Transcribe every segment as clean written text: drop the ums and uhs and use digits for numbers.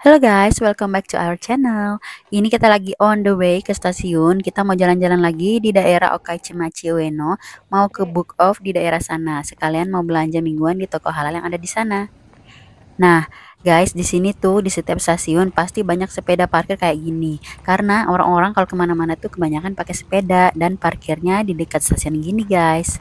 Halo guys, welcome back to our channel. Ini kita lagi on the way ke stasiun. Kita mau jalan-jalan lagi di daerah Okaichimachi Ueno. Mau ke Book Off di daerah sana. Sekalian mau belanja mingguan di toko halal yang ada di sana. Nah, guys, di sini tuh di setiap stasiun pasti banyak sepeda parkir kayak gini. Karena orang-orang kalau kemana-mana tuh kebanyakan pakai sepeda dan parkirnya di dekat stasiun gini, guys.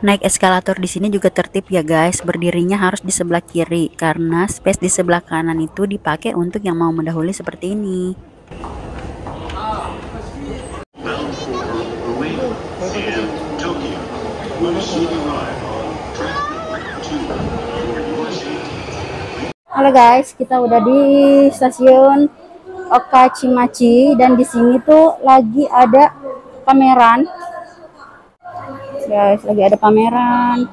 Naik eskalator di sini juga tertib ya guys, berdirinya harus di sebelah kiri karena space di sebelah kanan itu dipakai untuk yang mau mendahului seperti ini. Halo guys, kita udah di stasiun Okaichimachi dan di sini tuh lagi ada pameran. Guys, lagi ada pameran.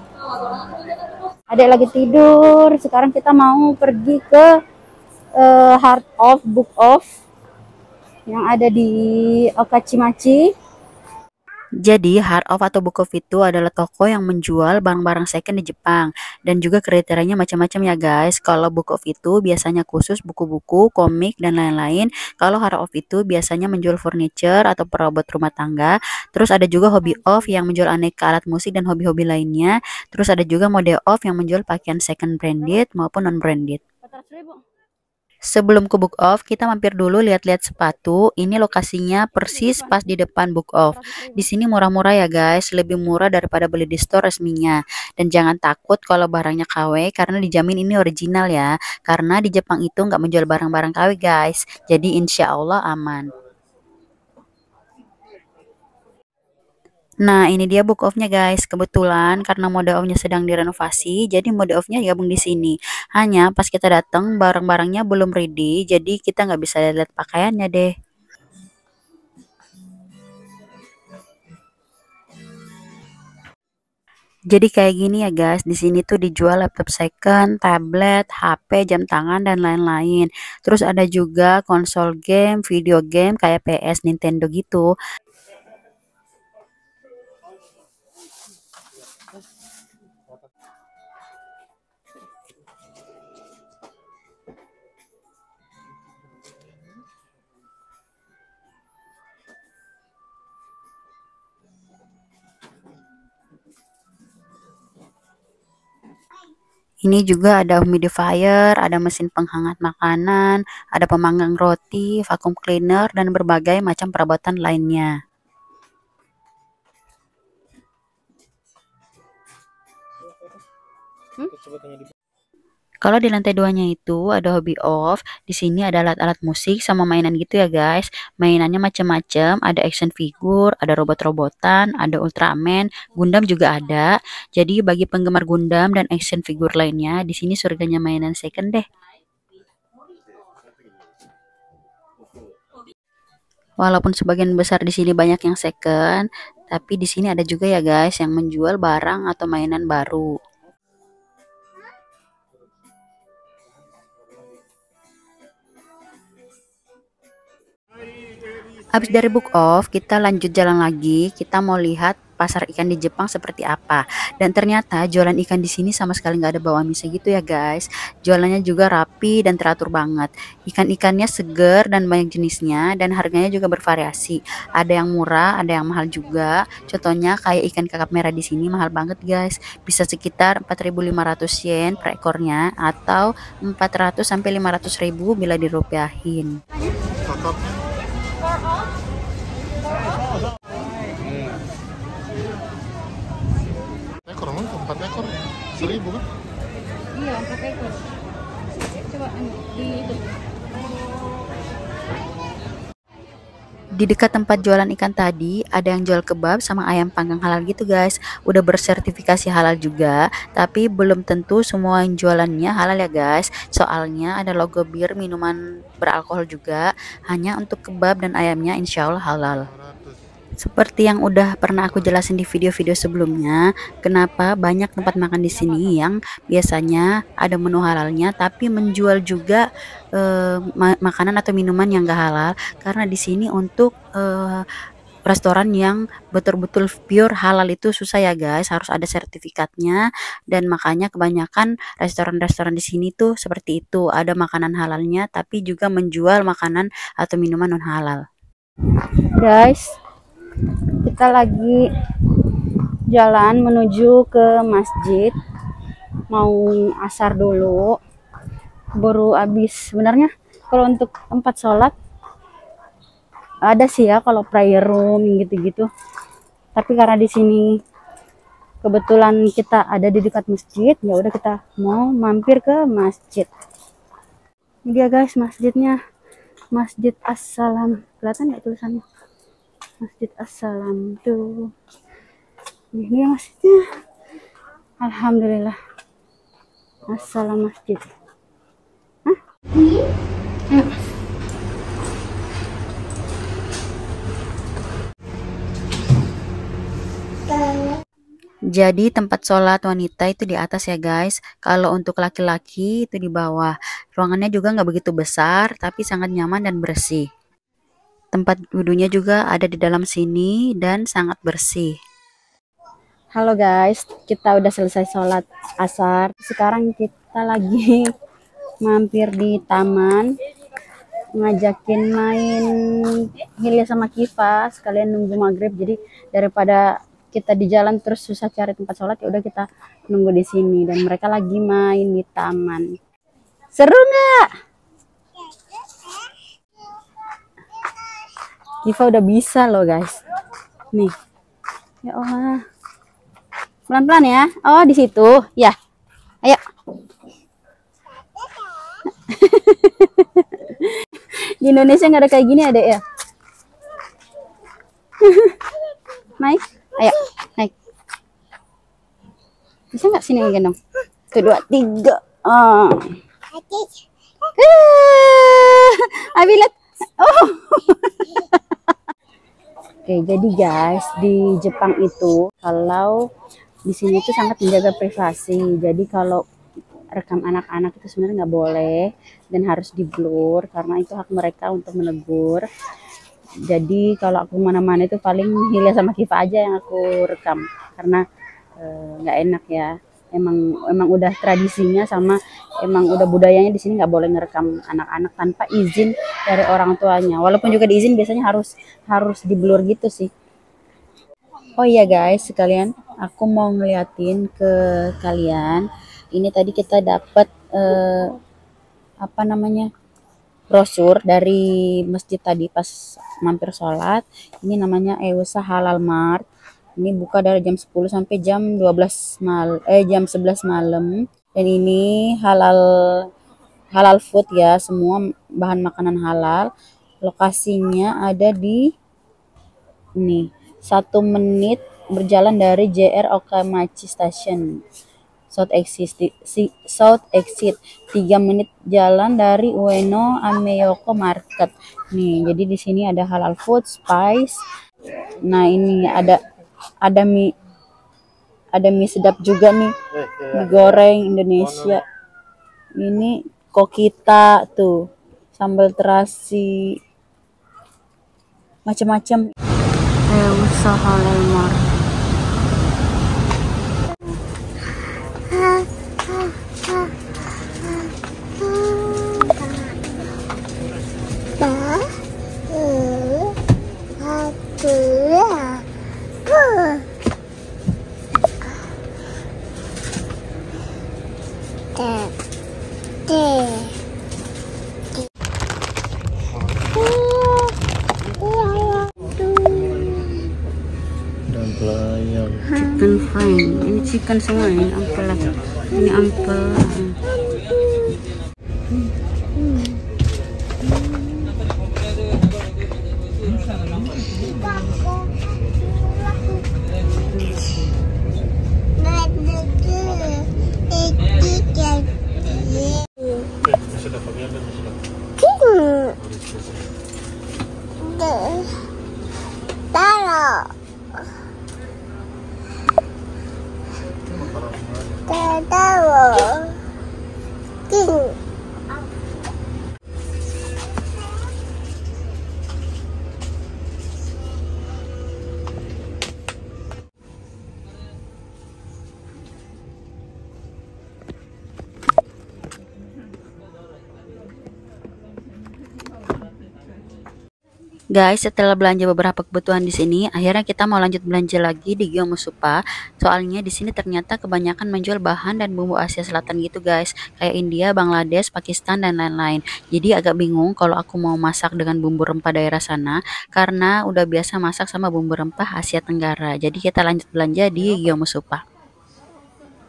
Adek lagi tidur. Sekarang kita mau pergi ke Heart of Book Off yang ada di Okaichimachi. Jadi Heart of atau Book Off itu adalah toko yang menjual barang-barang second di Jepang dan juga kriterianya macam-macam ya guys. Kalau Book Off itu biasanya khusus buku-buku, komik dan lain-lain. Kalau Heart of itu biasanya menjual furniture atau perabot rumah tangga. Terus ada juga Hobby Off yang menjual aneka alat musik dan hobi-hobi lainnya. Terus ada juga Mode Off yang menjual pakaian second branded maupun non branded. Sebelum ke Book Off, kita mampir dulu lihat-lihat sepatu. Ini lokasinya persis pas di depan Book Off. Di sini murah-murah ya guys, lebih murah daripada beli di store resminya. Dan jangan takut kalau barangnya KW, karena dijamin ini original ya. Karena di Jepang itu nggak menjual barang-barang KW guys. Jadi insya Allah aman. Nah, ini dia Book Off-nya guys. Kebetulan karena mode off-nya sedang direnovasi, jadi mode off-nya gabung di sini. Hanya pas kita datang barang-barangnya belum ready, jadi kita nggak bisa lihat pakaiannya deh. Jadi kayak gini ya guys, di sini tuh dijual laptop second, tablet, HP, jam tangan dan lain-lain. Terus ada juga konsol game, video game kayak PS, Nintendo gitu. Ini juga ada humidifier, ada mesin penghangat makanan, ada pemanggang roti, vacuum cleaner, dan berbagai macam perabotan lainnya. Kalau di lantai duanya itu ada Hobby Off, di sini ada alat-alat musik sama mainan gitu ya guys. Mainannya macam-macam, ada action figure, ada robot-robotan, ada Ultraman, Gundam juga ada. Jadi bagi penggemar Gundam dan action figure lainnya, di sini surganya mainan second deh. Walaupun sebagian besar di sini banyak yang second, tapi di sini ada juga ya guys yang menjual barang atau mainan baru. Habis dari Book Off, kita lanjut jalan lagi. Kita mau lihat pasar ikan di Jepang seperti apa. Dan ternyata jualan ikan di sini sama sekali nggak ada bau amis gitu ya guys. Jualannya juga rapi dan teratur banget. Ikan-ikannya seger dan banyak jenisnya dan harganya juga bervariasi. Ada yang murah, ada yang mahal juga. Contohnya kayak ikan kakap merah di sini mahal banget guys. Bisa sekitar 4.500 yen per ekornya atau 400 sampai 500.000 bila dirupiahin. Ekor emang 4 ekor 1.000 kan? Iya, 4 ekor. Coba di itu. Di dekat tempat jualan ikan tadi ada yang jual kebab sama ayam panggang halal gitu guys. Udah bersertifikasi halal juga, tapi belum tentu semua yang jualannya halal ya guys. Soalnya ada logo bir minuman beralkohol juga. Hanya untuk kebab dan ayamnya insya Allah halal. 500. Seperti yang udah pernah aku jelasin di video-video sebelumnya, kenapa banyak tempat makan di sini yang biasanya ada menu halalnya tapi menjual juga makanan atau minuman yang gak halal, karena di sini untuk restoran yang betul-betul pure halal itu susah ya guys, harus ada sertifikatnya. Dan makanya kebanyakan restoran-restoran di sini tuh seperti itu, ada makanan halalnya tapi juga menjual makanan atau minuman non halal. Guys, kita lagi jalan menuju ke masjid, mau asar dulu, baru habis. Sebenarnya kalau untuk tempat sholat ada sih ya, kalau prayer room gitu-gitu, tapi karena di sini kebetulan kita ada di dekat masjid, ya udah kita mau mampir ke masjid. Ini dia guys masjidnya, Masjid As-Salam. Kelihatan nggak tulisannya? Masjid As-Salam tuh. Ini dia masjidnya. Alhamdulillah. Assalam masjid. Hah? Ayo. Jadi tempat sholat wanita itu di atas ya guys. Kalau untuk laki-laki itu di bawah. Ruangannya juga nggak begitu besar, tapi sangat nyaman dan bersih. Tempat wudhunya juga ada di dalam sini dan sangat bersih. Halo guys, kita udah selesai sholat asar. Sekarang kita lagi mampir di taman, ngajakin main Hilya sama Kiva, sekalian nunggu maghrib. Jadi daripada kita di jalan terus susah cari tempat sholat, ya udah kita nunggu di sini. Dan mereka lagi main di taman. Seru nggak? Kiva udah bisa loh guys. Nih, ya Allah, pelan-pelan ya. Oh di situ, ya. Ayo. Di Indonesia nggak ada kayak gini adek ya. Naik. Ayo, naik. Bisa nggak sini gendong? 1, 2, 3. Oh. Abi lihat. Oh. Oke, jadi guys, di Jepang itu kalau di sini itu sangat menjaga privasi. Jadi kalau rekam anak-anak itu sebenarnya nggak boleh dan harus di blur karena itu hak mereka untuk menegur. Jadi kalau aku mana-mana itu paling Hilya sama Kiva aja yang aku rekam karena nggak enak ya. Emang udah tradisinya sama emang udah budayanya di sini nggak boleh ngerekam anak-anak tanpa izin dari orang tuanya. Walaupun juga diizin biasanya harus di blur gitu sih. Oh iya guys, sekalian aku mau ngeliatin ke kalian. Ini tadi kita dapat apa namanya? Brosur dari masjid tadi pas mampir sholat. Ini namanya Ewsa Halal Mart. Ini buka dari jam 10 sampai jam 11 malam. Dan ini halal food ya, semua bahan makanan halal. Lokasinya ada di ini 1 menit berjalan dari JR Okamachi Station. South Exit 3 menit jalan dari Ueno Ameyoko Market. Nih, jadi di sini ada halal food, spice. Nah, ini ada mie sedap juga nih. Mie goreng Indonesia. Ini kokita tuh. Sambal terasi. Macam-macam. Usaha halal mart. Chicken fine, ini chicken semua ini ampel, ini ampel. Guys, setelah belanja beberapa kebutuhan di sini, akhirnya kita mau lanjut belanja lagi di Gyomusupa. Soalnya di sini ternyata kebanyakan menjual bahan dan bumbu Asia Selatan gitu, guys. Kayak India, Bangladesh, Pakistan dan lain-lain. Jadi agak bingung kalau aku mau masak dengan bumbu rempah daerah sana karena udah biasa masak sama bumbu rempah Asia Tenggara. Jadi kita lanjut belanja di Gyomusupa.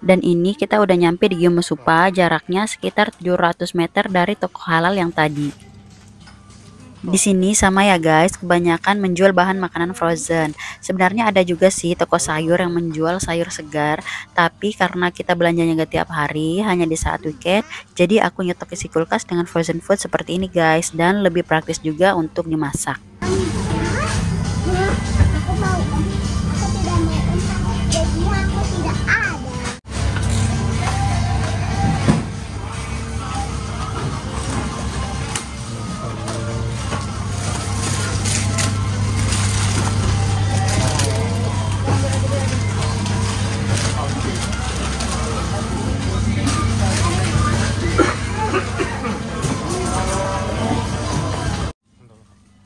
Dan ini kita udah nyampe di Gyomusupa, jaraknya sekitar 700 meter dari toko halal yang tadi. Di sini sama ya guys, kebanyakan menjual bahan makanan frozen. Sebenarnya ada juga sih toko sayur yang menjual sayur segar, tapi karena kita belanjanya gak tiap hari, hanya di saat weekend, jadi aku nyetok isi kulkas dengan frozen food seperti ini guys, dan lebih praktis juga untuk dimasak. Aku mau, aku tidak mau jadinya aku tidak ada.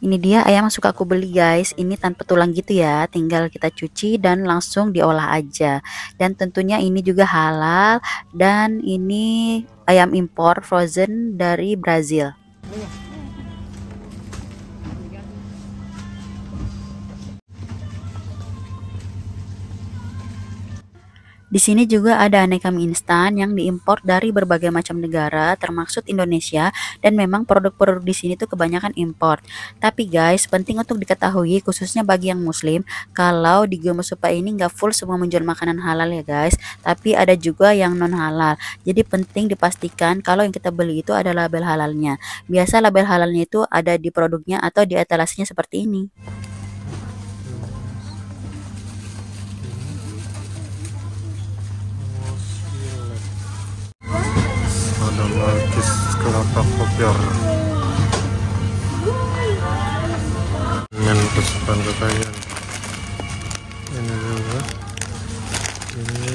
Ini dia ayam yang suka aku beli guys, ini tanpa tulang gitu ya, tinggal kita cuci dan langsung diolah aja. Dan tentunya ini juga halal, dan ini ayam impor frozen dari Brazil. Di sini juga ada aneka mie instan yang diimpor dari berbagai macam negara, termasuk Indonesia, dan memang produk-produk di sini tuh kebanyakan impor. Tapi guys, penting untuk diketahui, khususnya bagi yang muslim, kalau di Gyomusupa ini nggak full semua menjual makanan halal ya guys, tapi ada juga yang non halal. Jadi penting dipastikan kalau yang kita beli itu ada label halalnya. Biasa label halalnya itu ada di produknya atau di etalasenya seperti ini. Ada Malkis kelapa kopior. Dengan kesukaan kekayaan. Ini juga. Ini.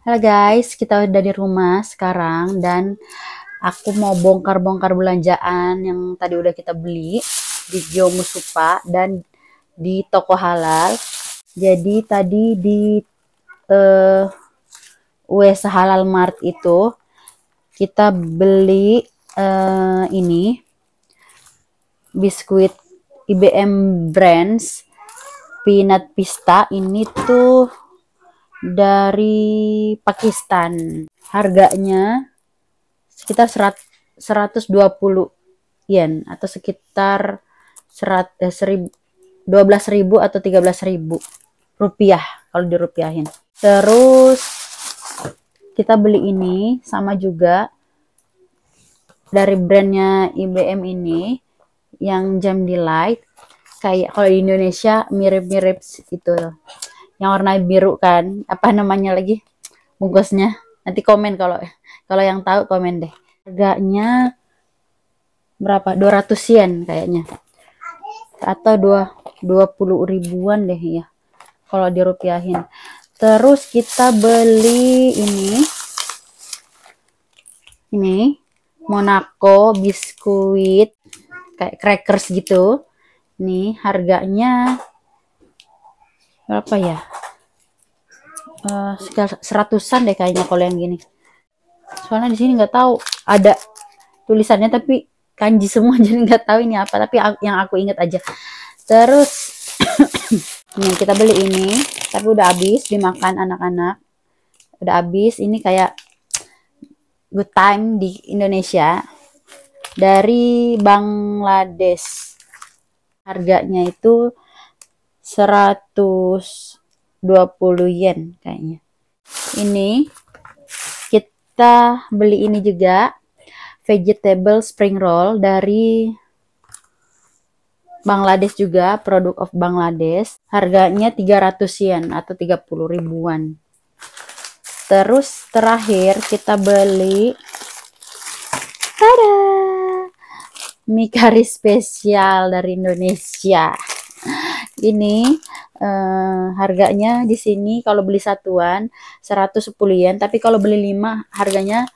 Halo guys, kita udah di rumah sekarang dan aku mau bongkar-bongkar belanjaan yang tadi udah kita beli di Gyomusupa dan di toko halal. Jadi tadi di US Halal Mart itu kita beli ini biskuit IBM Brands Peanut Pista, ini tuh dari Pakistan. Harganya sekitar 120 yen atau sekitar 12.000 atau 13.000 rupiah kalau dirupiahin. Terus kita beli ini sama juga dari brandnya IBM ini yang Jam Delight, kayak kalau di Indonesia mirip-mirip itu yang warna biru kan, apa namanya lagi bungkusnya, nanti komen kalau yang tahu, komen deh. Harganya berapa, 200 yen kayaknya, atau 20 ribuan deh ya kalau dirupiahin. Terus kita beli ini Monaco biskuit kayak crackers gitu. Nih harganya berapa ya, sekitar 100-an deh kayaknya kalau yang gini. Soalnya di sini nggak tahu ada tulisannya tapi kanji semua jadi nggak tahu ini apa, tapi yang aku ingat aja. Terus nih kita beli ini tapi udah habis dimakan anak-anak, udah habis. Ini kayak Good Time di Indonesia dari Bangladesh, harganya itu 120 yen kayaknya. Ini kita beli ini juga vegetable spring roll dari Bangladesh juga, produk of Bangladesh. Harganya 300 yen atau 30 ribuan. Terus terakhir kita beli tada, mie kari spesial dari Indonesia. Ini Harganya di sini kalau beli satuan 110 yen, tapi kalau beli 5 harganya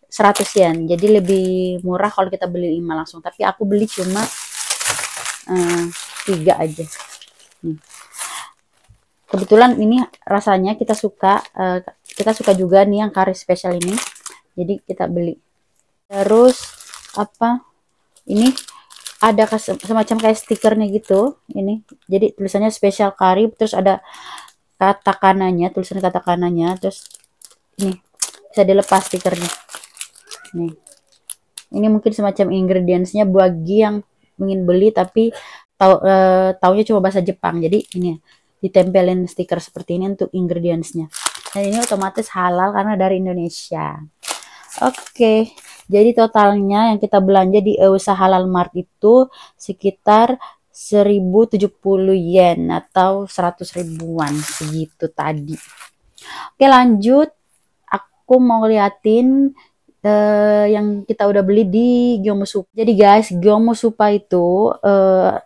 100 yen. Jadi lebih murah kalau kita beli 5 langsung. Tapi aku beli cuma 3 aja. Nih. Kebetulan ini rasanya kita suka juga nih yang kari spesial ini. Jadi kita beli. Terus apa? Ini ada semacam kayak stikernya gitu. Ini. Jadi tulisannya spesial kari, terus ada tulisan katakananya, terus ini bisa dilepas stikernya. Nih. Ini mungkin semacam ingredientsnya bagi yang ingin beli tapi taunya cuma bahasa Jepang. Jadi ini ditempelin stiker seperti ini untuk ingredientsnya. Dan ini otomatis halal karena dari Indonesia. Oke, jadi totalnya yang kita belanja di Eusa Halal Mart itu sekitar 1070 yen atau 100 ribuan segitu tadi. Oke, lanjut. Aku mau liatin yang kita udah beli di Gyomusupa. Jadi guys, Gyomusupa itu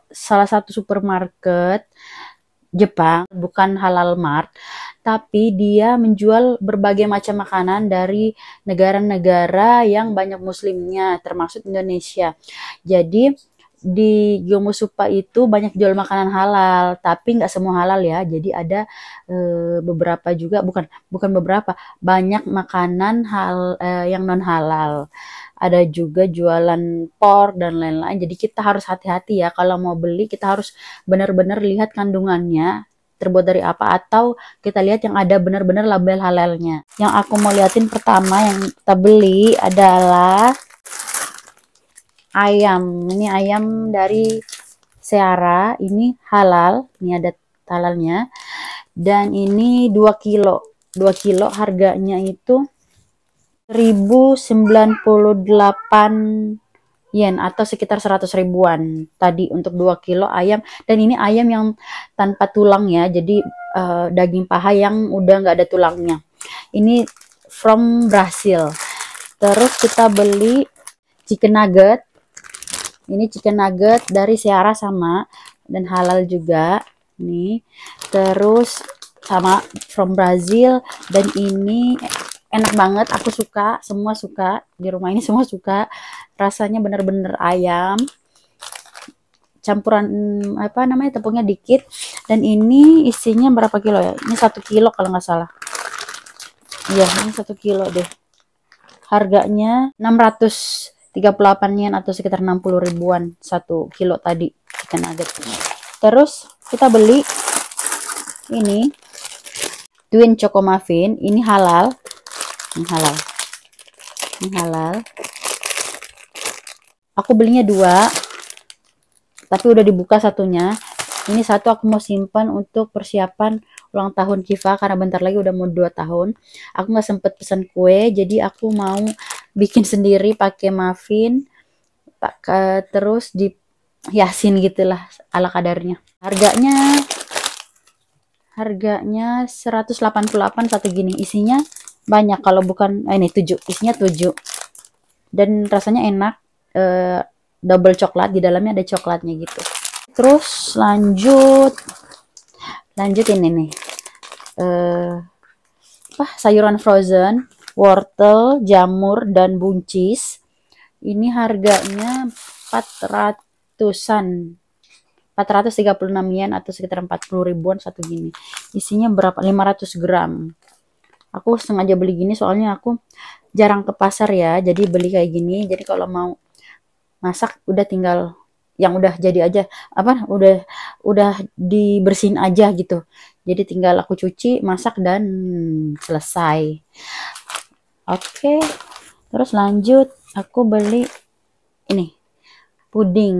salah satu supermarket Jepang, bukan halal mart, tapi dia menjual berbagai macam makanan dari negara-negara yang banyak muslimnya, termasuk Indonesia. Jadi di Gyomusupa itu banyak jual makanan halal, tapi nggak semua halal ya. Jadi ada beberapa juga, bukan beberapa, banyak makanan yang non halal. Ada juga jualan pork dan lain-lain. Jadi kita harus hati-hati ya kalau mau beli, kita harus benar-benar lihat kandungannya terbuat dari apa, atau kita lihat yang ada benar-benar label halalnya. Yang aku mau liatin pertama yang kita beli adalah ayam. Ini ayam dari Seara, ini halal. Ini ada halalnya. Dan ini 2 kilo. 2 kilo harganya itu 1098 yen atau sekitar 100 ribuan tadi untuk 2 kilo ayam. Dan ini ayam yang tanpa tulang ya, jadi daging paha yang udah nggak ada tulangnya. Ini from Brazil. Terus kita beli chicken nugget. Ini chicken nugget dari Seara sama dan halal juga nih. Terus sama from Brazil, dan ini enak banget, aku suka, semua suka di rumah ini, semua suka. Rasanya bener-bener ayam campuran apa namanya, tepungnya dikit. Dan ini isinya berapa kilo ya? Ini 1 kilo kalau nggak salah. Iya, ini 1 kilo deh. Harganya 638 yen atau sekitar 60 ribuan 1 kilo tadi chicken nugget. Terus kita beli ini Twin Choco Muffin, ini halal. Ini halal. Aku belinya 2, tapi udah dibuka satunya. Ini satu aku mau simpan untuk persiapan ulang tahun Kiva, karena bentar lagi udah mau 2 tahun. Aku nggak sempet pesan kue, jadi aku mau bikin sendiri pakai muffin, terus dihiasin gitulah ala kadarnya. Harganya 188 satu gini. Isinya banyak, kalau bukan ini 7, isinya 7. Dan rasanya enak, double coklat, di dalamnya ada coklatnya gitu. Terus lanjut ini nih. Sayuran frozen, wortel, jamur dan buncis. Ini harganya 436 yen atau sekitar 40 ribuan satu gini. Isinya berapa? 500 gram. Aku sengaja beli gini soalnya aku jarang ke pasar ya, jadi beli kayak gini. Jadi kalau mau masak udah tinggal yang udah jadi aja, udah dibersihin aja gitu. Jadi tinggal aku cuci, masak, dan selesai. Oke. Terus lanjut aku beli ini puding.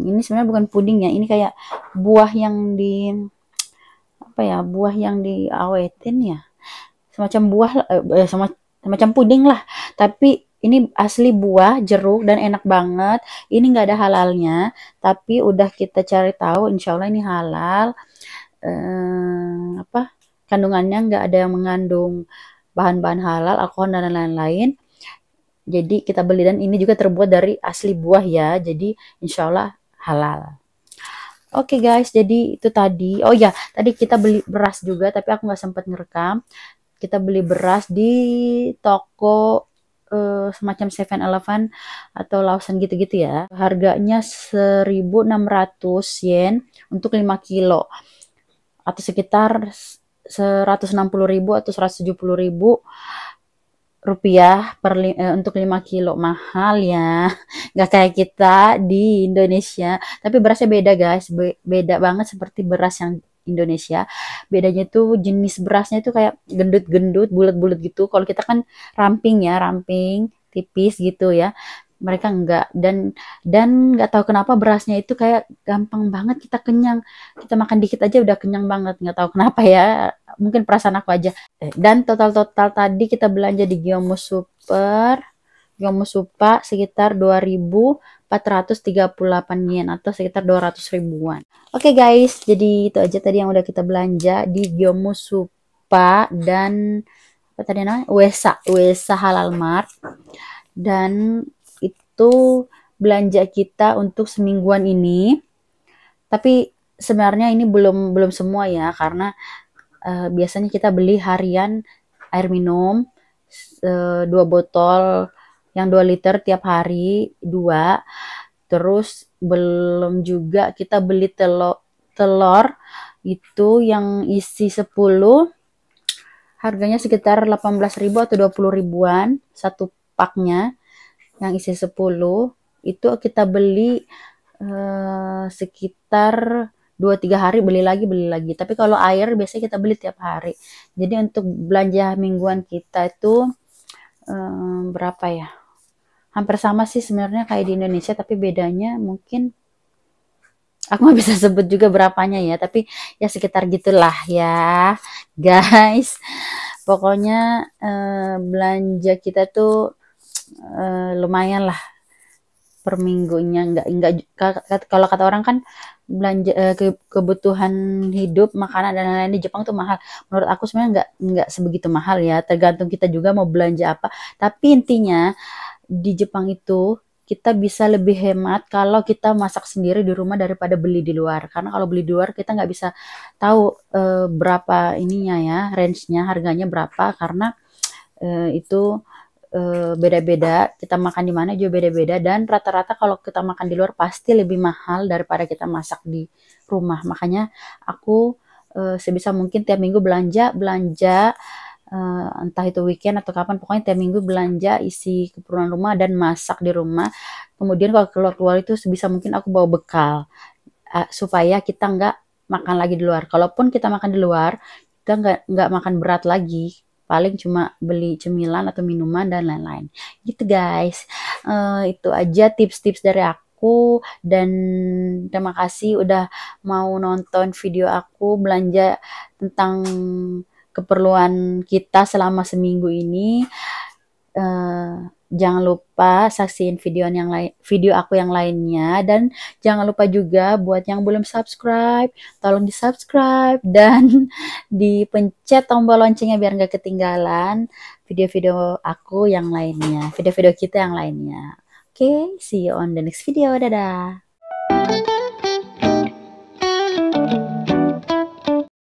Ini sebenarnya bukan puding ya, ini kayak buah yang diawetin ya, semacam buah, semacam puding lah, tapi ini asli buah jeruk dan enak banget. Ini nggak ada halalnya, tapi udah kita cari tahu, insya Allah ini halal. Kandungannya nggak ada yang mengandung bahan-bahan halal, alkohol dan lain-lain. Jadi kita beli, dan ini juga terbuat dari asli buah ya, jadi insya Allah halal. Oke guys, jadi itu tadi. Oh ya, tadi kita beli beras juga, tapi aku nggak sempat ngerekam. Kita beli beras di toko semacam 7-Eleven atau Lawson gitu-gitu ya. Harganya 1.600 yen untuk 5 kilo atau sekitar 160.000 atau 170.000 rupiah untuk 5 kilo. Mahal ya, nggak kayak kita di Indonesia. Tapi berasnya beda guys, beda banget seperti beras yang Indonesia. Bedanya tuh jenis berasnya itu kayak gendut-gendut, bulat-bulat gitu. Kalau kita kan ramping ya, ramping tipis gitu ya. Mereka enggak, dan nggak tahu kenapa berasnya itu kayak gampang banget kita kenyang. Kita makan dikit aja udah kenyang banget, nggak tahu kenapa ya. Mungkin perasaan aku aja. Dan total tadi kita belanja di Gyomu Supa sekitar 2.438 yen atau sekitar 200 ribuan. Oke guys, jadi itu aja tadi yang udah kita belanja di Gyomu Supa dan apa tadi namanya? Uesa Halal Mart. Dan itu belanja kita untuk semingguan ini. Tapi sebenarnya ini belum semua ya, karena biasanya kita beli harian air minum 2 botol yang 2 liter tiap hari 2. Terus belum juga kita beli telur itu yang isi 10, harganya sekitar 18.000 atau 20 ribuan satu paknya yang isi 10. Itu kita beli sekitar 2-3 hari beli lagi. Tapi kalau air biasanya kita beli tiap hari. Jadi untuk belanja mingguan kita itu berapa ya? Hampir sama sih sebenarnya kayak di Indonesia, tapi bedanya mungkin aku nggak bisa sebut juga berapanya ya, tapi ya sekitar gitulah ya guys. Pokoknya belanja kita tuh lumayan lah per minggunya. Kalau kata orang kan belanja kebutuhan hidup, makanan dan lain-lain di Jepang tuh mahal. Menurut aku sebenarnya nggak sebegitu mahal ya, tergantung kita juga mau belanja apa. Tapi intinya di Jepang itu kita bisa lebih hemat kalau kita masak sendiri di rumah daripada beli di luar. Karena kalau beli di luar kita nggak bisa tahu berapa ininya ya, range-nya, harganya berapa, karena itu beda-beda. Kita makan di mana juga beda-beda, dan rata-rata kalau kita makan di luar pasti lebih mahal daripada kita masak di rumah. Makanya aku sebisa mungkin tiap minggu belanja entah itu weekend atau kapan, pokoknya tiap minggu belanja isi keperluan rumah dan masak di rumah. Kemudian kalau keluar-keluar itu sebisa mungkin aku bawa bekal supaya kita nggak makan lagi di luar. Kalaupun kita makan di luar, kita nggak makan berat lagi, paling cuma beli cemilan atau minuman dan lain-lain gitu guys. Itu aja tips-tips dari aku, dan terima kasih udah mau nonton video aku belanja tentang keperluan kita selama seminggu ini. Jangan lupa saksiin video aku yang lainnya, dan jangan lupa juga buat yang belum subscribe, tolong di subscribe dan dipencet tombol loncengnya biar nggak ketinggalan video-video aku yang lainnya, video-video kita yang lainnya. Oke, see you on the next video. Dadah.